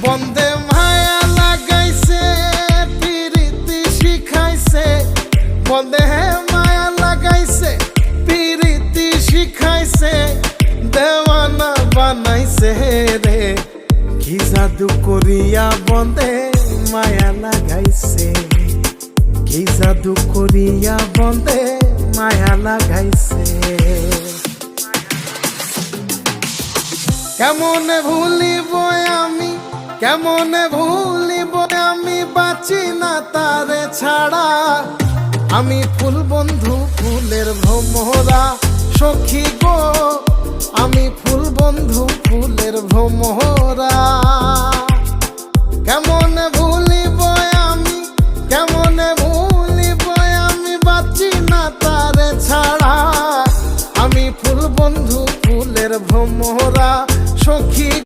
বন্দে মায়া লাগাইছে পিরিতি শিখাইছে, বন্দে মায়া লাগাইছে পিরিতি শিখাইছে, দেওয়ানা বানাইছে রে। কি জাদু করিয়া বন্দে মায়া লাগাইছে, কি জাদু করিয়া বন্দে মায়া লাগাইছে। কেমনে ভুলিব আমি, কেমনে ভুলিব আমি, বাঁচি না তারে ছাড়া। আমি ফুল বন্ধু ফুলের ভ্রমরা সখী গো, আমি ফুল বন্ধু ফুলের ভ্রমরা।